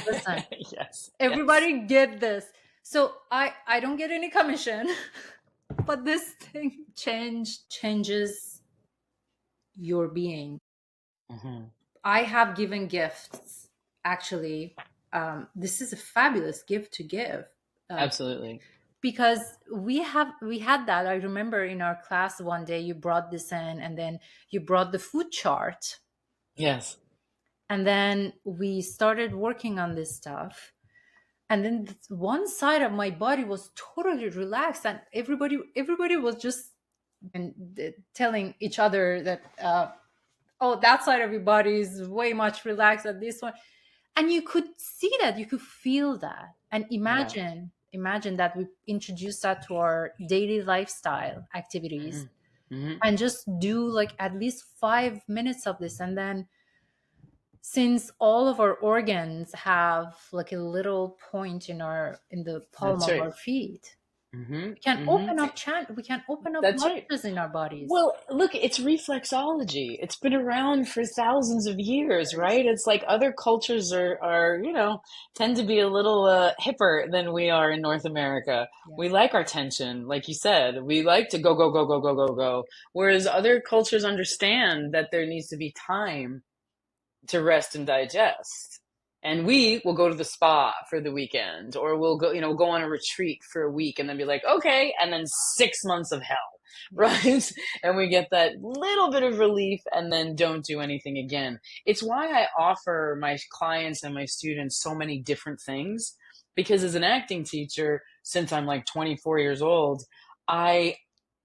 Listen, Yes, yes. everybody get this. So I don't get any commission, but this thing changes your being. Hmm. I have given gifts. Actually, this is a fabulous gift to give, uh, Absolutely. because we had that. I remember in our class one day you brought this in, and then you brought the food chart, Yes. and then we started working on this stuff. And then one side of my body was totally relaxed, and everybody was just and telling each other that oh, that side of your body is way much relaxed than this one. And you could see that, you could feel that. And Yeah. imagine that we introduce that to our daily lifestyle Hmm. activities, Hmm. and just do like at least 5 minutes of this. And then, since all of our organs have like a little point in the palm That's of right. our feet, Hmm. we Hmm. can open up That's right. blockers in our bodies. Well, look, it's reflexology. It's been around for thousands of years, Years. right? It's like other cultures tend to be a little hipper than we are in North America. Yeah. We like our tension, like you said. We like to go, go, go, go, go, go, go. Whereas other cultures understand that there needs to be time to rest and digest. And we will go to the spa for the weekend, or we'll go on a retreat for a week and then be like, okay, and then 6 months of hell, Yeah. right? And we get that little bit of relief and then don't do anything again. It's why I offer my clients and my students so many different things, because as an acting teacher, since I'm like 24 years old, I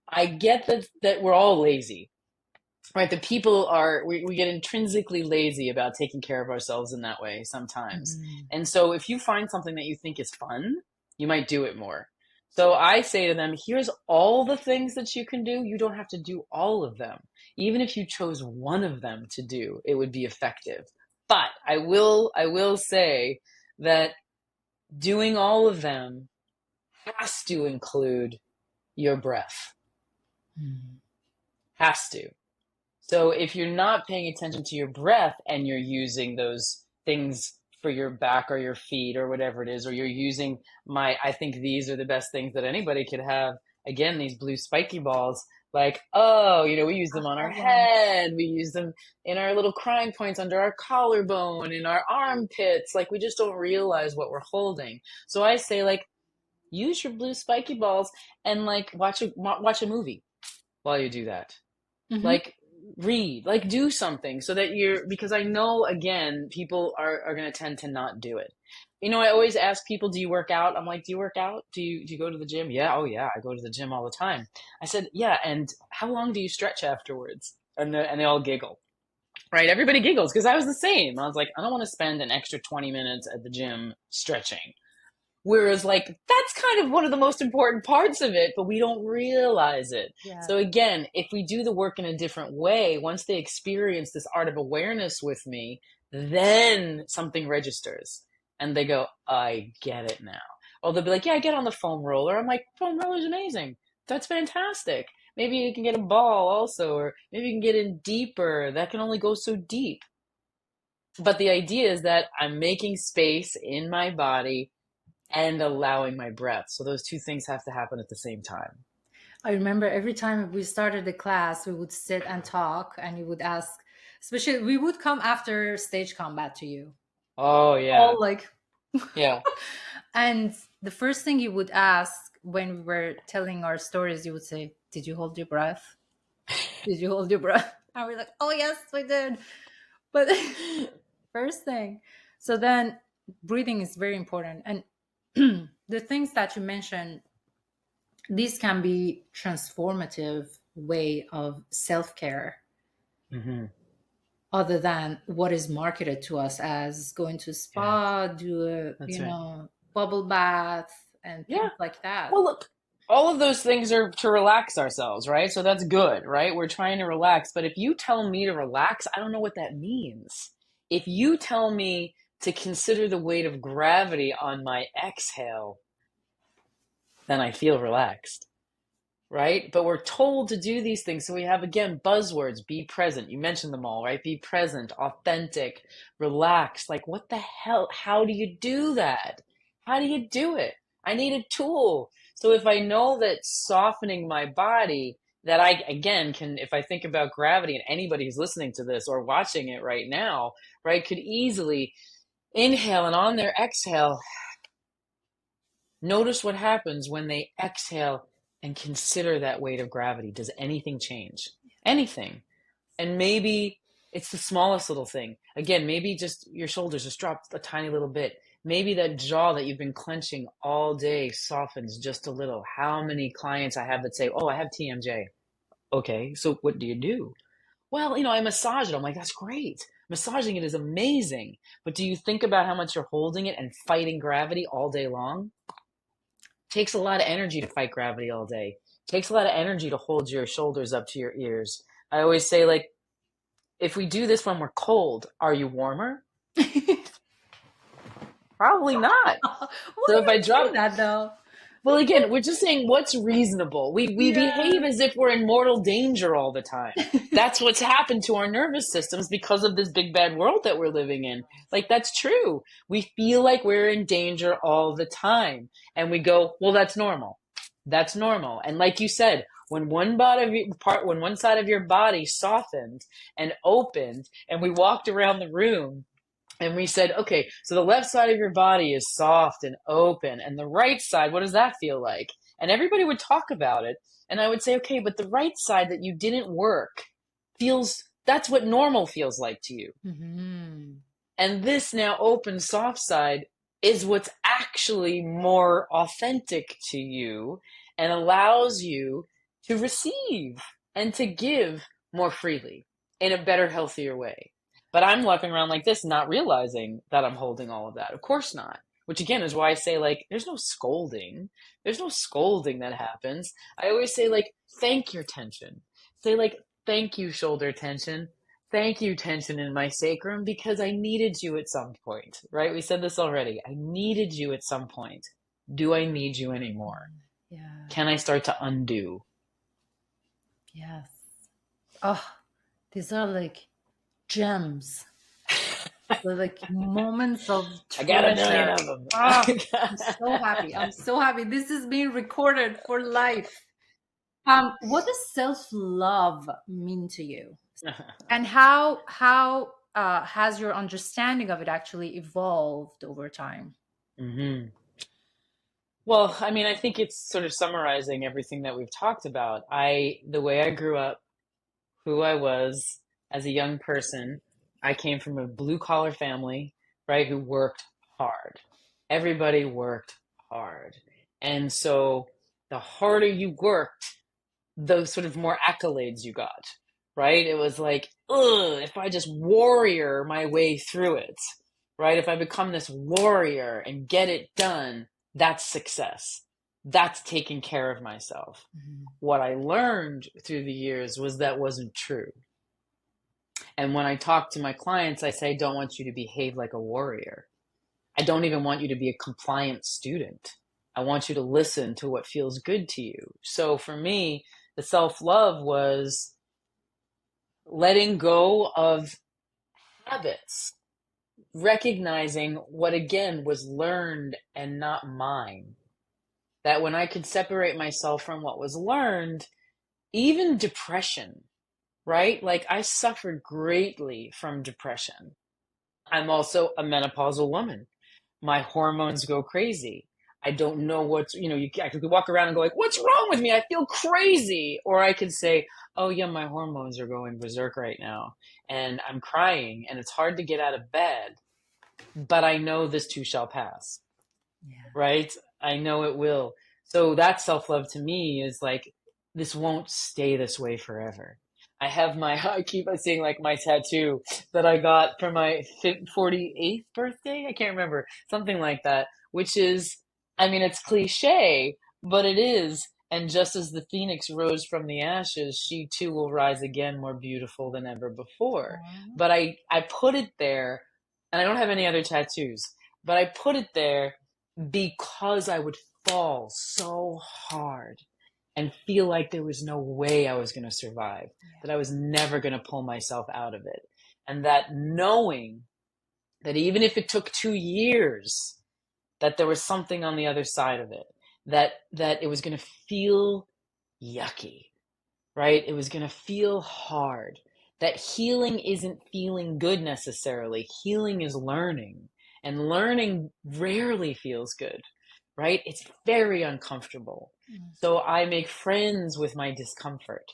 I get that we're all lazy, right? The people we get intrinsically lazy about taking care of ourselves in that way sometimes. Mhm. And so if you find something that you think is fun, you might do it more. So I say to them, here's all the things that you can do. You don't have to do all of them. Even if you chose one of them to do, it would be effective. But I will say that doing all of them has to include your breath. Mhm. Has to. So if you're not paying attention to your breath and you're using those things for your back or your feet or whatever it is, or you're using I think these are the best things that anybody could have. Again, these blue spiky balls, like, oh, we use them on our Have one. head. We use them in our little crying points under our collarbone, in our armpits. Like, we just don't realize what we're holding. So I say, like, use your blue spiky balls and like watch a movie while you do that, Hmm. like read, like do something so that because I know, again, people are going to tend to not do it. I always ask people, do you work out? I'm like, do you work out? Do you go to the gym? Yeah. Oh yeah, I go to the gym all the time. I said, yeah, and how long do you stretch afterwards? And they all giggle, right? Everybody giggles because I was the same. I was like, I don't want to spend an extra 20 minutes at the gym stretching. Whereas, like, that's kind of one of the most important parts of it, but we don't realize it. Yeah. So, again, if we do the work in a different way, once they experience this art of awareness with me, then something registers. And they go, I get it now. Or they'll be like, yeah, I get on the foam roller. I'm like, foam roller's amazing. That's fantastic. Maybe you can get a ball also, or maybe you can get in deeper. That can only go so deep. But the idea is that I'm making space in my body and allowing my breath. So those two things have to happen at the same time. I remember every time we started the class, we would sit and talk, and you would ask, especially we would come after stage combat to you, Oh yeah. all like, Yeah. and the first thing you would ask when we were telling our stories, you would say, "Did you hold your breath? Did you hold your breath?" And we're like, "Oh yes, we did." But first thing, so then breathing is very important, and the things that you mentioned, these can be transformative way of self-care, Hmm. other than what is marketed to us as going to Yeah, spa, do a that's right. bubble bath and Yeah. things like that. Well, look, all of those things are to relax ourselves, right? So that's good, right? We're trying to relax. But if you tell me to relax, I don't know what that means. If you tell me to consider the weight of gravity on my exhale, then I feel relaxed, right? But we're told to do these things. So we have, again, buzzwords: be present. You mentioned them all, right? Be present, authentic, relax. Like, what the hell? How do you do that? How do you do it? I need a tool. So if I know that softening my body, that I, again, can, if I think about gravity, and anybody who's listening to this or watching it right now, right, could easily inhale, and on their exhale, notice what happens when they exhale and consider that weight of gravity. Does anything change? Anything. And maybe it's the smallest little thing. Again, maybe just your shoulders just drop a tiny little bit. Maybe that jaw that you've been clenching all day softens just a little. How many clients I have that say, oh, I have TMJ. Okay, so what do you do? Well, I massage it. I'm like, that's great. Massaging it is amazing. But do you think about how much you're holding it and fighting gravity all day long? Takes a lot of energy to fight gravity all day. Takes a lot of energy to hold your shoulders up to your ears. I always say, like, if we do this when we're cold, are you warmer? Probably not. Why So if do I you say drop, that though? well, again, we're just saying what's reasonable. We Yeah. behave as if we're in mortal danger all the time. That's what's happened to our nervous systems because of this big bad world that we're living in. Like, that's true. We feel like we're in danger all the time. And we go, well, that's normal. That's normal. And like you said, when when one side of your body softened and opened, and we walked around the room, and we said, okay, so the left side of your body is soft and open, and the right side, what does that feel like? And everybody would talk about it. And I would say, okay, but the right side that you didn't work that's what normal feels like to you. Mm-hmm. And this now open, soft side is what's actually more authentic to you and allows you to receive and to give more freely in a better, healthier way. But I'm walking around like this, not realizing that I'm holding all of that. Of course not. Which again is why I say, like, there's no scolding. There's no scolding that happens. I always say, like, thank your tension. Say, like, thank you, shoulder tension. Thank you, tension in my sacrum, because I needed you at some point, right? We said this already. I needed you at some point. Do I need you anymore? Yeah. Can I start to undo? Yes. Oh, these are like gems. They're like moments of I got a million treasure. of them. Oh, I'm so happy. I'm so happy. This is being recorded for life. What does self-love mean to you? And how has your understanding of it actually evolved over time? hmm Well, I mean, I think it's sort of summarizing everything that we've talked about. The way I grew up, who I was as a young person, I came from a blue collar family, right, who worked hard. Everybody worked hard. And so the harder you worked, the sort of more accolades you got, right? It was like, ugh, if I just warrior my way through it, right? If I become this warrior and get it done, that's success. That's taking care of myself. Mhm. What I learned through the years was that wasn't true. And when I talk to my clients, I say, I don't want you to behave like a warrior. I don't even want you to be a compliant student. I want you to listen to what feels good to you. So for me, the self-love was letting go of habits, recognizing what again was learned and not mine. That when I could separate myself from what was learned, even depression, right? Like, I suffered greatly from depression. I'm also a menopausal woman. My hormones go crazy. I don't know I could walk around and go like, what's wrong with me? I feel crazy. Or I could say, oh yeah, my hormones are going berserk right now and I'm crying and it's hard to get out of bed, but I know this too shall pass, Yeah. right? I know it will. So that self-love to me is like, this won't stay this way forever. I keep saying, like, my tattoo that I got for my 48th birthday. I can't remember, something like that, which is, I mean, it's cliche, but it is. And just as the phoenix rose from the ashes, she too will rise again more beautiful than ever before. Aw. But I put it there, and I don't have any other tattoos, but I put it there because I would fall so hard and feel like there was no way I was going to survive, Yeah. that I was never going to pull myself out of it. And that knowing that even if it took 2 years, that there was something on the other side of it, that it was going to feel yucky, right? It was going to feel hard. That healing isn't feeling good necessarily. Healing is learning, and learning rarely feels good, right? It's very uncomfortable. So I make friends with my discomfort,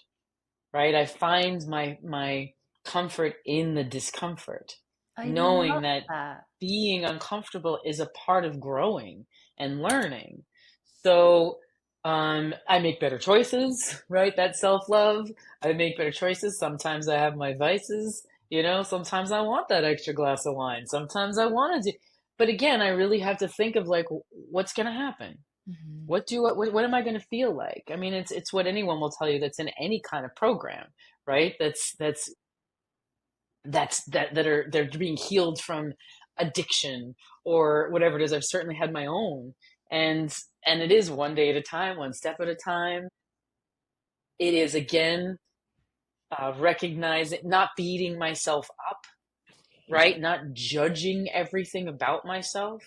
right? I find my comfort in the discomfort, I knowing love that that. being uncomfortable is a part of growing and learning. So I make better choices, right? That self-love. I make better choices. Sometimes I have my vices, sometimes I want that extra glass of wine. Sometimes I want to do, but again, I really have to think of like, what's going to happen? Mhm. What am I going to feel like? I mean, it's what anyone will tell you that's in any kind of program, right? They're being healed from addiction or whatever it is. I've certainly had my own, and it is one day at a time, one step at a time. It is again, recognizing, not beating myself up, right? Not judging everything about myself.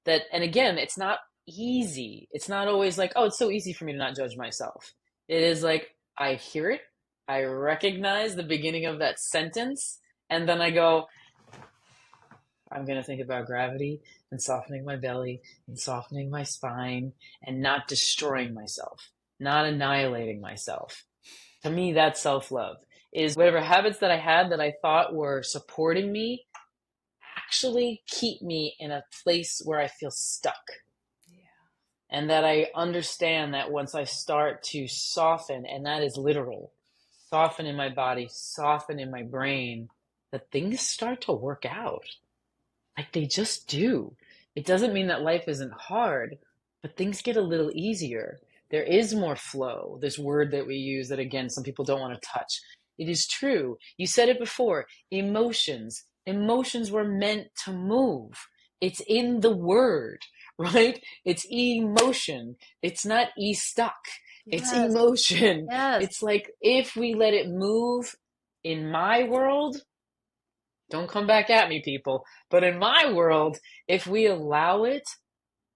And again, it's not easy. It's not always like, oh, it's so easy for me to not judge myself. It is like, I hear it, I recognize the beginning of that sentence, and then I go, I'm going to think about gravity and softening my belly and softening my spine and not destroying myself, not annihilating myself. To me, that's self love, is whatever habits that I had that I thought were supporting me actually keep me in a place where I feel stuck. Yeah. And that I understand that once I start to soften, and that is literal, soften in my body, soften in my brain, that things start to work out. Like they just do. It doesn't mean that life isn't hard, but things get a little easier. There is more flow. This word that we use that, again, some people don't want to touch. It is true. You said it before. Emotions. Emotions were meant to move. It's in the word, right? It's emotion. It's not stuck. It's Yes. emotion. Yes. It's like if we let it move in my world, don't come back at me, people. But in my world, if we allow it,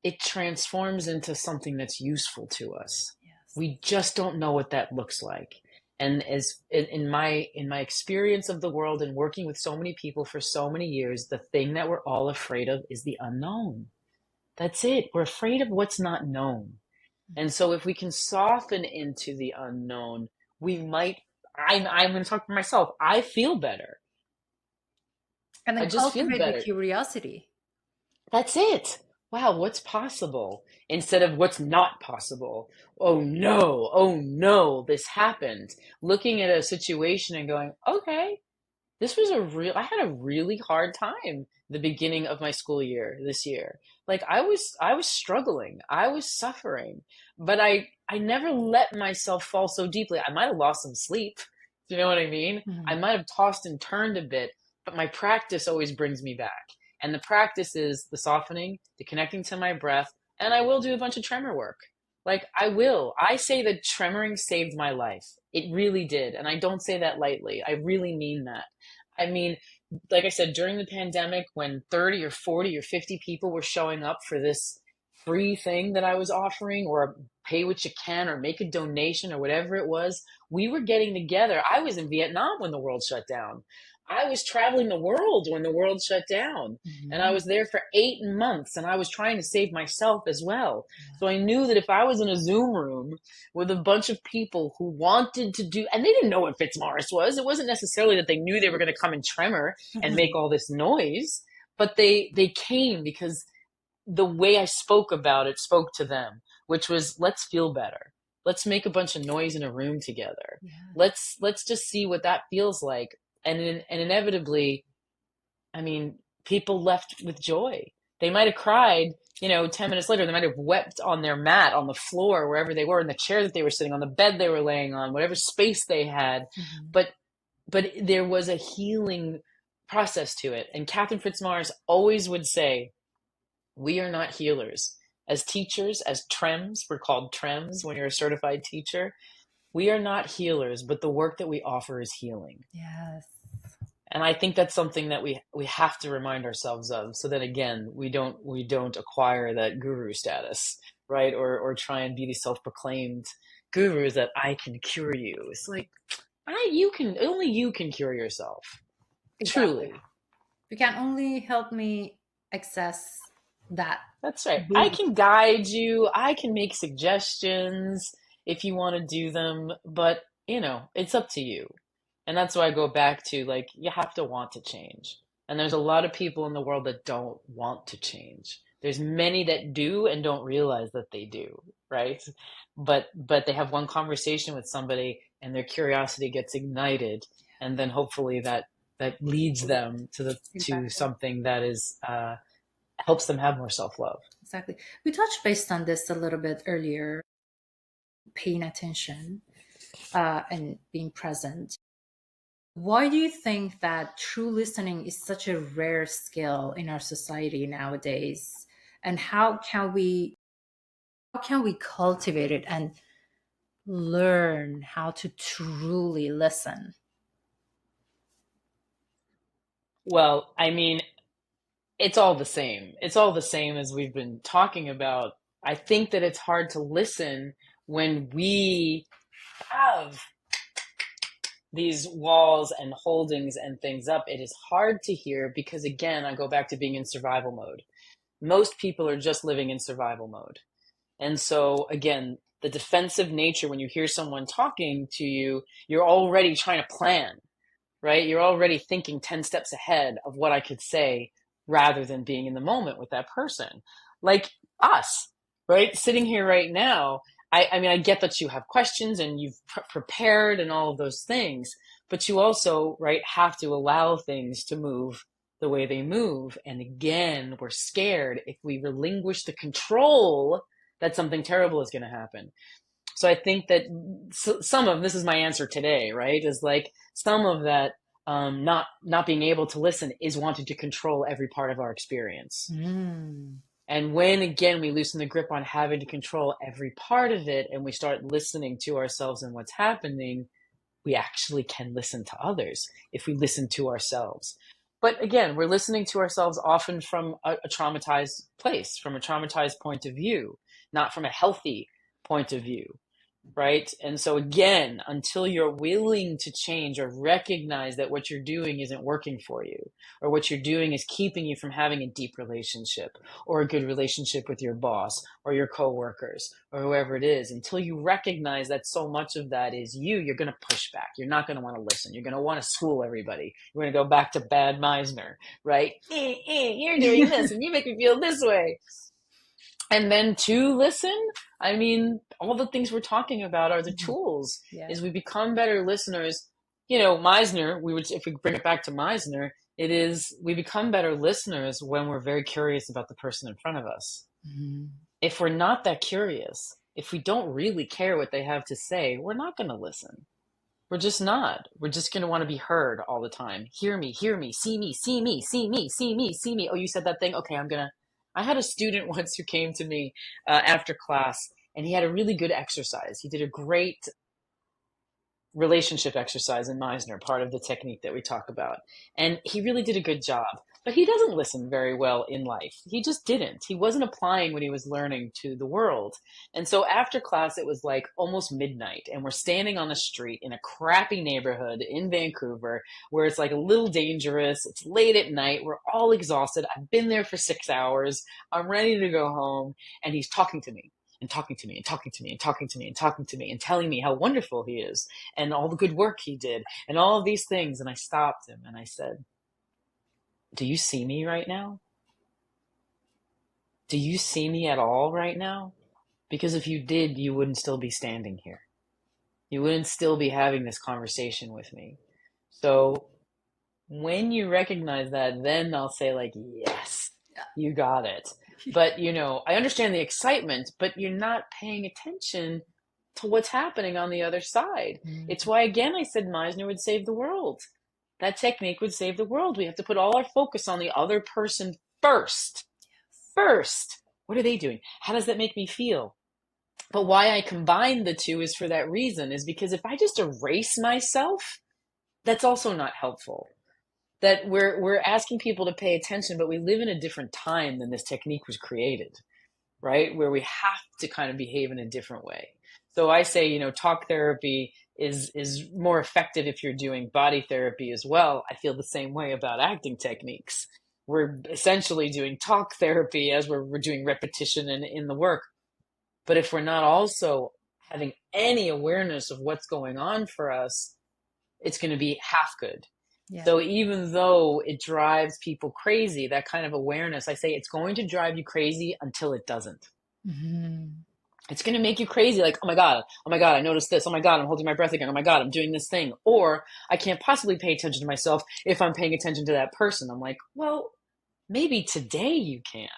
it transforms into something that's useful to us. Yes. We just don't know what that looks like. And as in my experience of the world and working with so many people for so many years, the thing that we're all afraid of is the unknown. That's it. We're afraid of what's not known. And so if we can soften into the unknown, we might, I'm going to talk for myself. I feel better. And I then just feel cultivate the better. curiosity. That's it. Wow, what's possible instead of what's not possible? Oh no, this happened. Looking at a situation and going, okay, I had a really hard time the beginning of my school year this year. Like I was struggling. I was suffering, but I never let myself fall so deeply. I might have lost some sleep. Do you know what I mean? I Mhm. might have tossed and turned a bit, but my practice always brings me back. And the practice is the softening, the connecting to my breath, and I will do a bunch of tremor work. Like I will. I say that tremoring saved my life. It really did. And I don't say that lightly. I really mean that. I mean, like I said, during the pandemic, when 30 or 40 or 50 people were showing up for this free thing that I was offering, or pay what you can, or make a donation, or whatever it was, we were getting together. I was in Vietnam when the world shut down. I was traveling the world when the world shut down. And I Mhm. was there for 8 months, and I was trying to save myself as well. So I knew that if I was in a Zoom room with a bunch of people who wanted to do, and they didn't know what Fitzmaurice was. It wasn't necessarily that they knew they were going to come and tremor and make Mhm. all this noise, but they came because the way I spoke about it spoke to them, which was, let's feel better. Let's make a bunch of noise in a room together. Yes. Let's just see what that feels like. And inevitably, I mean, people left with joy. They might have cried, 10 minutes later. They might have wept on their mat, on the floor, wherever they were, in the chair that they were sitting on, the bed they were laying on, whatever space they had. Mhm. But there was a healing process to it. And Catherine Fitzmaurice always would say, we are not healers. as teachers, as TREMs, we're called TREMs when you're a certified teacher. We are not healers, but the work that we offer is healing. Yes. And I think that's something that we have to remind ourselves of, so that again we don't acquire that guru status, right? Or try and be these self-proclaimed gurus that I can cure you. It's like you can, only you can cure yourself. Exactly. Truly. You can only help me access that That's right. I boost. can guide you. I can make suggestions if you want to do them, but it's up to you. And that's why I go back to, like, you have to want to change. And there's a lot of people in the world that don't want to change. There's many that do and don't realize that they do, right? But they have one conversation with somebody and their curiosity gets ignited, and then hopefully that leads them to Exactly. something that is helps them have more self-love. Exactly. We touched based on this a little bit earlier, paying attention and being present. Why do you think that true listening is such a rare skill in our society nowadays? And how can we cultivate it and learn how to truly listen? Well, I mean, it's all the same. It's all the same as we've been talking about. I think that it's hard to listen when we have these walls and holdings and things up. It is hard to hear because, again, I go back to being in survival mode. Most people are just living in survival mode. And so, again, the defensive nature, when you hear someone talking to you, you're already trying to plan, right? You're already thinking 10 steps ahead of what I could say rather than being in the moment with that person. Like us, right? Sitting here right now, I mean, I get that you have questions and you've prepared and all of those things, but you also, right, have to allow things to move the way they move. And again, we're scared if we relinquish the control that something terrible is going to happen. So I think that some of this is my answer today, right? Is like some of that not being able to listen is wanting to control every part of our experience. Mm. And when again we loosen the grip on having to control every part of it, and we start listening to ourselves and what's happening, we actually can listen to others if we listen to ourselves. But again, we're listening to ourselves often from a traumatized place, from a traumatized point of view, not from a healthy point of view, right? And so again, until you're willing to change or recognize that what you're doing isn't working for you, or what you're doing is keeping you from having a deep relationship or a good relationship with your boss or your coworkers or whoever it is, until you recognize that so much of that is you, you're going to push back. You're not going to want to listen. You're going to want to school everybody. You're going to go back to bad Meisner, right? You're doing this and you make me feel this way. And then to listen, I mean, all the things we're talking about are the tools. Yeah. Is we become better listeners. Meisner, if we bring it back to Meisner, it is, we become better listeners when we're very curious about the person in front of us. Mm-hmm. If we're not that curious, if we don't really care what they have to say, we're not going to listen. We're just not. We're just going to want to be heard all the time. Hear me, see me, see me, see me, see me, see me. Oh, you said that thing? Okay, I had a student once who came to me after class, and he had a really good exercise. He did a great relationship exercise in Meisner, part of the technique that we talk about. And he really did a good job. But he doesn't listen very well in life. He just didn't. He wasn't applying what he was learning to the world. And so after class, it was like almost midnight, and we're standing on the street in a crappy neighborhood in Vancouver where it's like a little dangerous. It's late at night. We're all exhausted. I've been there for 6 hours. I'm ready to go home. And he's talking to me and talking to me and talking to me and talking to me and talking to me and telling me how wonderful he is and all the good work he did and all of these things. And I stopped him and I said, do you see me right now? Do you see me at all right now? Because if you did, you wouldn't still be standing here. You wouldn't still be having this conversation with me. So when you recognize that, then I'll say, like, yes, you got it. But, I understand the excitement, but you're not paying attention to what's happening on the other side. Mm. It's why, again, I said Meisner would save the world. That technique would save the world. We have to put all our focus on the other person first. First. What are they doing? How does that make me feel? But why I combine the two is for that reason, is because if I just erase myself, that's also not helpful. That we're asking people to pay attention, but we live in a different time than this technique was created, right? Where we have to kind of behave in a different way. So I say, talk therapy is more effective if you're doing body therapy as well. I feel the same way about acting techniques. We're essentially doing talk therapy as we're doing repetition in the work. But if we're not also having any awareness of what's going on for us, it's going to be half good. Yeah. So even though it drives people crazy, that kind of awareness, I say it's going to drive you crazy until it doesn't. Mm-hmm. It's going to make you crazy. Like, oh my God, I noticed this. Oh my God, I'm holding my breath again. Oh my God, I'm doing this thing. Or I can't possibly pay attention to myself if I'm paying attention to that person. I'm like, well, maybe today you can't.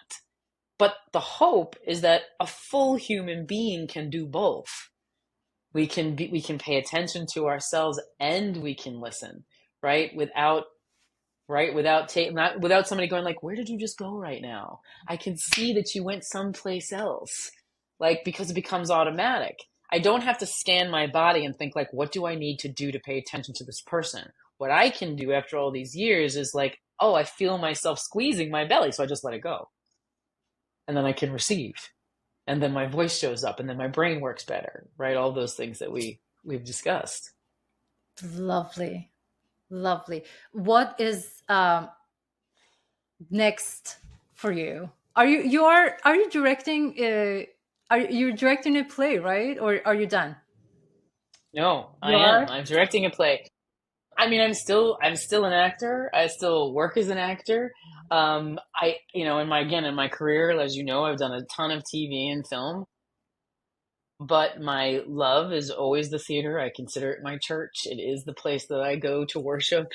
But the hope is that a full human being can do both. We can pay attention to ourselves and we can listen, right? Without not without somebody going like, where did you just go right now? I can see that you went someplace else. Like, because it becomes automatic. I don't have to scan my body and think like, what do I need to do to pay attention to this person? What I can do after all these years is like, oh, I feel myself squeezing my belly, so I just let it go. And then I can receive. And then my voice shows up and then my brain works better, right? All those things that we've discussed. Lovely. Lovely. What is next for you? Are you directing are you directing a play, right? Or are you done? No, I You am. are? I'm directing a play. I mean, I'm still an actor. I still work as an actor. In my career, as you know, I've done a ton of TV and film, but my love is always the theater. I consider it my church. It is the place that I go to worship,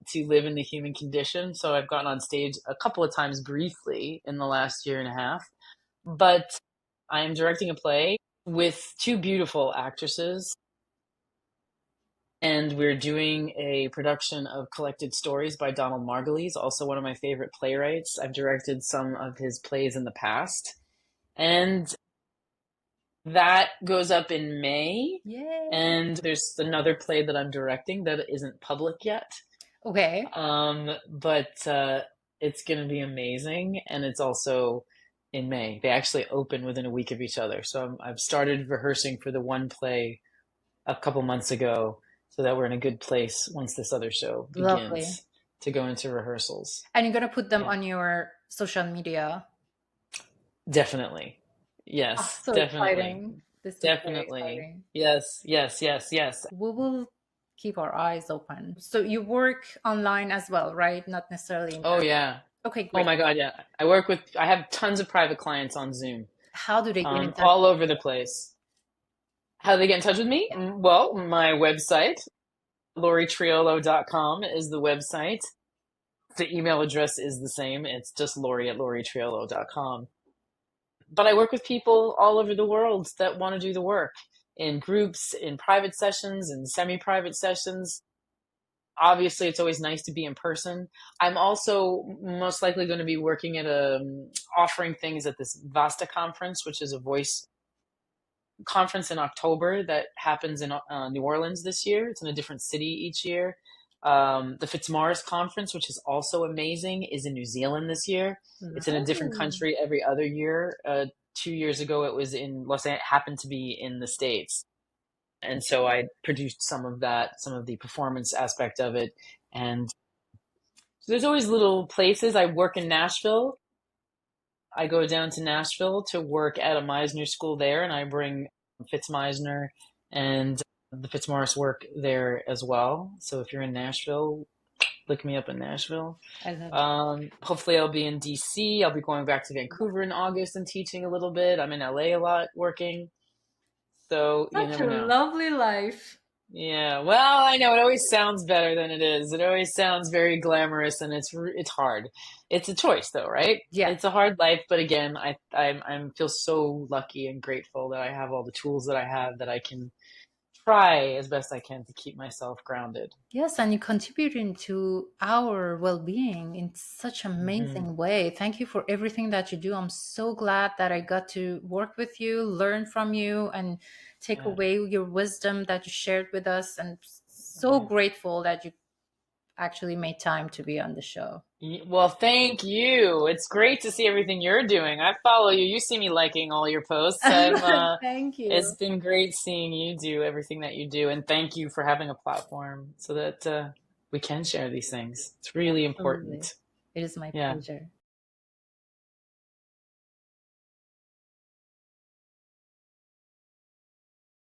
to live in the human condition. So I've gotten on stage a couple of times briefly in the last year and a half, but I am directing a play with two beautiful actresses, and we're doing a production of Collected Stories by Donald Margulies, also one of my favorite playwrights. I've directed some of his plays in the past, and that goes up in May. Yay. And there's another play that I'm directing that isn't public yet. Okay. But it's going to be amazing, and it's also in May. They actually open within a week of each other. So I've started rehearsing for the one play a couple months ago, so that we're in a good place once this other show Lovely. begins to go into rehearsals. And you're gonna put them Yeah, on your social media. definitely. Oh, Yes, so definitely. exciting. This is very Definitely. exciting. Yes, yes, yes, yes. We will keep our eyes open. So you work online as well, right? Not necessarily in Oh person. yeah. Okay, Oh great. my God, yeah. I have tons of private clients on Zoom, How do they get in touch all with over the place. How do they get in touch with me? Well, my website, laurietriolo.com is the website. The email address is the same. It's just laurie@laurietriolo.com. But I work with people all over the world that want to do the work, in groups, in private sessions, in semi-private sessions. Obviously, it's always nice to be in person. I'm also most likely going to be working at offering things at this Vasta conference, which is a voice conference in October that happens in New Orleans this year. It's in a different city each year. The Fitzmaurice conference, which is also amazing, is in New Zealand this year. It's in a different Oh, country every other year. 2 years ago, it was in Los Angeles, happened to be in the States. And so I produced some of that, some of the performance aspect of it. And so there's always little places. I work in Nashville. I go down to Nashville to work at a Meisner school there, and I bring Fitzmeisner and the Fitzmaurice work there as well. So if you're in Nashville, look me up in Nashville. I love it. Hopefully I'll be in DC. I'll be going back to Vancouver in August and teaching a little bit. I'm in LA a lot working. So you Such never a know. lovely life. Yeah, well, I know it always sounds better than it is. It always sounds very glamorous, and it's hard. It's a choice, though, right? Yeah. It's a hard life, but again, I feel so lucky and grateful that I have all the tools that I have, that I can try as best I can to keep myself grounded. Yes, and you contributing to our well-being in such Hmm. amazing way. Thank you for everything that you do. I'm so glad that I got to work with you, learn from you, and take Yeah, away your wisdom that you shared with us. And so yeah. grateful that you actually made time to be on the show. Well, thank you. It's great to see everything you're doing. I follow you. You see me liking all your posts. Thank It's you. been great seeing you do everything that you do, and thank you for having a platform so that we can share these things. It's really Absolutely. important. It is my Yeah. pleasure.